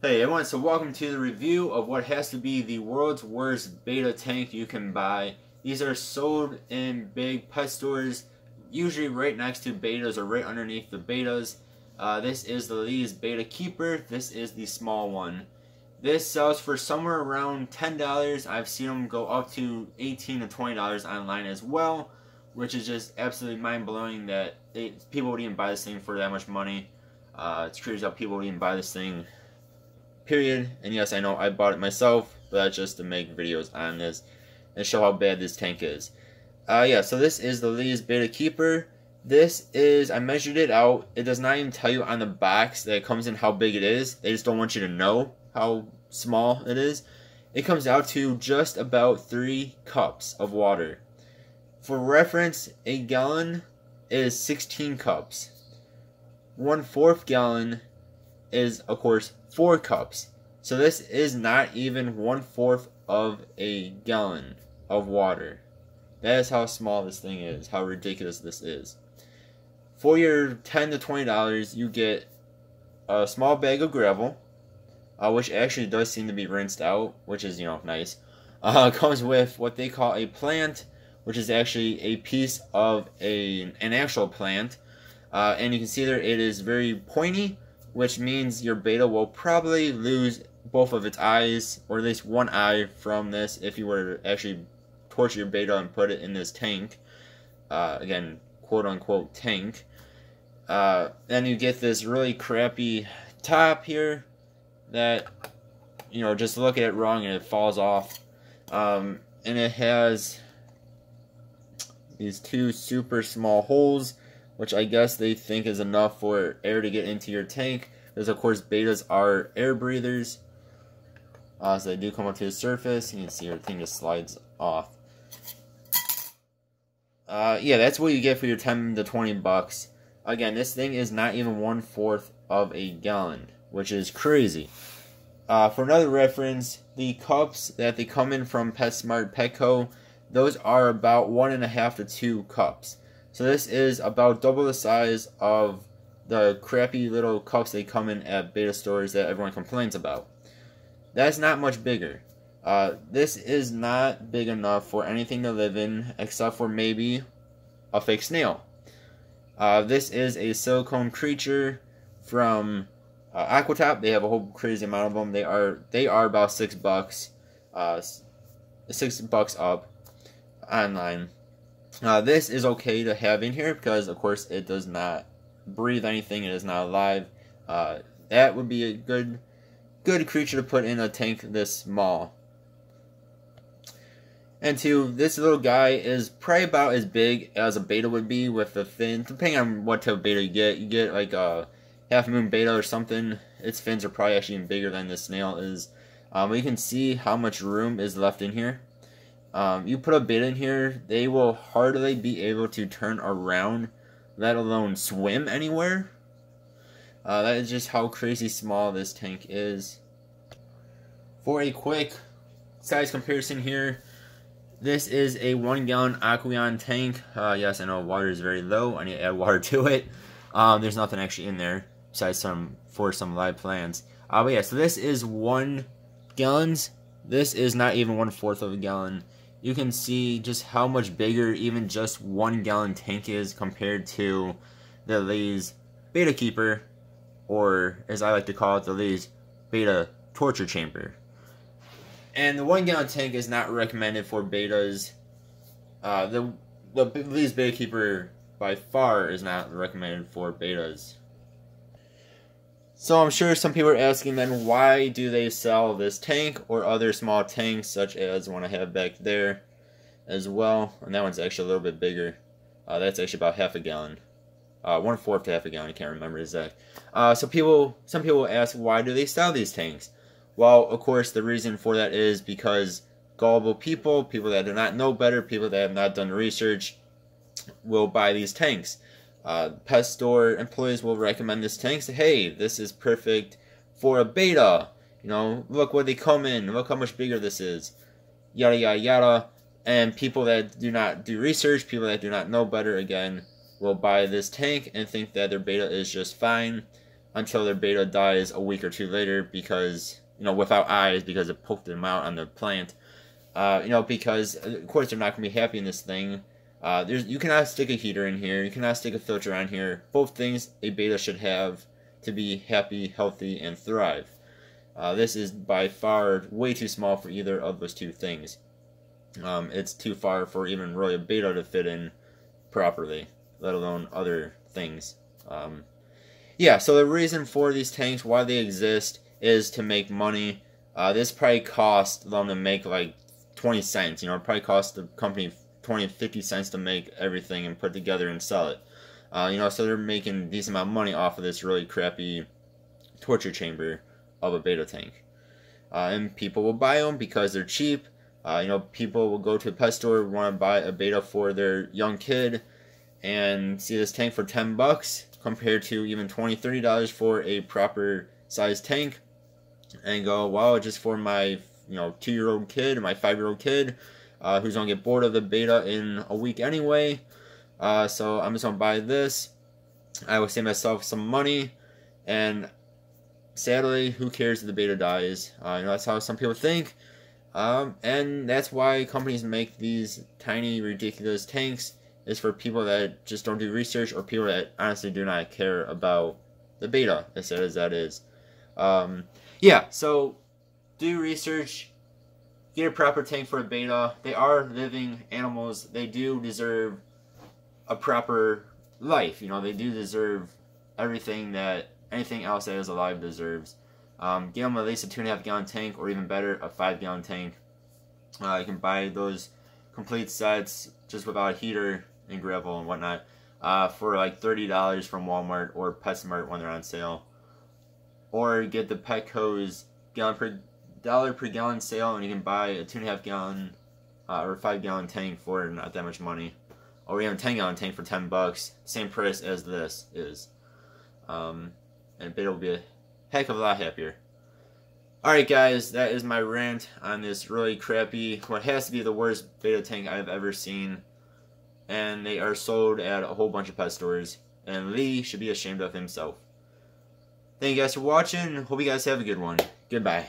Hey everyone, so welcome to the review of what has to be the world's worst betta tank you can buy. These are sold in big pet stores, usually right next to bettas or right underneath the bettas. This is the Lee's Betta Keeper. This is the small one. This sells for somewhere around $10. I've seen them go up to $18 to $20 online as well, which is just absolutely mind-blowing that people would even buy this thing for that much money. It's crazy how people would even buy this thing. Period. And yes, I know I bought it myself, but that's just to make videos on this and show how bad this tank is. So this is the Lee's Betta Keeper. This is, I measured it out. It does not even tell you on the box that it comes in how big it is. They just don't want you to know how small it is. It comes out to just about 3 cups of water. For reference, a gallon is 16 cups. 1/4 gallon is, of course, 4 cups. So this is not even 1/4 of a gallon of water. That is how small this thing is, how ridiculous this is. For your $10 to $20, you get a small bag of gravel, which actually does seem to be rinsed out, which is, nice. Comes with what they call a plant, which is actually a piece of an actual plant. And you can see there it is very pointy, which means your betta will probably lose both of its eyes, or at least one eye from this if you were to actually torture your betta and put it in this tank. Again, quote-unquote tank. Then you get this really crappy top here that, just look at it wrong and it falls off. And it has these 2 super small holes, which I guess they think is enough for air to get into your tank. Because of course bettas are air breathers. So they do come up to the surface. You can see everything just slides off. That's what you get for your 10 to 20 bucks. Again, this thing is not even 1/4 of a gallon, which is crazy. For another reference, the cups that they come in from PetSmart Petco, those are about 1.5 to 2 cups. So this is about double the size of the crappy little cups they come in at betta stores that everyone complains about. That's not much bigger. This is not big enough for anything to live in except for maybe a fake snail. This is a silicone creature from Aquatop. They have a whole crazy amount of them. They are about $6, $6 up online. This is okay to have in here because, of course, it does not breathe anything. It is not alive. That would be a good creature to put in a tank this small. And 2, this little guy is probably about as big as a betta would be with the fin. Depending on what type of betta you get like a half-moon betta or something. Its fins are probably actually even bigger than this snail is. You can see how much room is left in here. You put a betta in here, they will hardly be able to turn around, let alone swim anywhere. That is just how crazy small this tank is. For a quick size comparison here, this is a 1 gallon Aqueon tank. Yes, I know water is very low. I need to add water to it. There's nothing actually in there besides some live plants. So this is 1 gallons. This is not even 1/4 of a gallon. You can see just how much bigger even just 1 gallon tank is compared to the Lee's Betta Keeper, or as I like to call it, the Lee's Betta Torture Chamber. And the 1 gallon tank is not recommended for bettas. The Lee's Betta Keeper by far is not recommended for bettas. So I'm sure some people are asking then, why do they sell this tank or other small tanks such as one I have back there as well? And that one's actually a little bit bigger. That's actually about half a gallon. 1/4 to half a gallon, I can't remember exact. Some people will ask, why do they sell these tanks? Well, of course, the reason for that is because gullible people that do not know better, people that have not done research, will buy these tanks. Pet store employees will recommend this tank. Say, hey, this is perfect for a betta. Look what they come in. Look how much bigger this is. Yada, yada, yada. And people that do not do research, people that do not know better, again, will buy this tank and think that their betta is just fine. until their beta dies a week or two later because, without eyes because it poked them out on the plant. Because of course they're not going to be happy in this thing. You cannot stick a heater in here. You cannot stick a filter on here. Both things a beta should have to be happy, healthy, and thrive. This is by far way too small for either of those two things. It's too far for even really a beta to fit in properly, let alone other things. So the reason for these tanks, why they exist, is to make money. This probably cost them to make like 20 cents. It probably cost the company 20 to 50 cents to make everything and put together and sell it. So they're making a decent amount of money off of this really crappy torture chamber of a beta tank. And people will buy them because they're cheap. People will go to a pet store, want to buy a beta for their young kid, and see this tank for $10 compared to even $20, $30 for a proper sized tank, and go, wow, just for my 2-year-old kid, my 5-year-old kid, who's gonna get bored of the beta in a week anyway. So I'm just gonna buy this. I will save myself some money, and sadly, who cares if the beta dies? That's how some people think. And that's why companies make these tiny, ridiculous tanks, is for people that just don't do research, or people that honestly do not care about the beta, as sad as that is. So do research, get a proper tank for a beta. They are living animals. They do deserve a proper life. They do deserve everything that anything else that is alive deserves. Give them at least a 2.5 gallon tank, or even better, a 5 gallon tank. You can buy those complete sets just without a heater and gravel and whatnot for like $30 from Walmart or PetSmart when they're on sale. Or get the Petco's $1 per gallon sale, and you can buy a 2.5 gallon or 5 gallon tank for not that much money. Or even a 10 gallon tank for $10, same price as this is. And beta will be a heck of a lot happier. Alright guys, that is my rant on this really crappy, what has to be the worst beta tank I've ever seen. And they are sold at a whole bunch of pet stores. And Lee should be ashamed of himself. Thank you guys for watching. Hope you guys have a good one. Goodbye.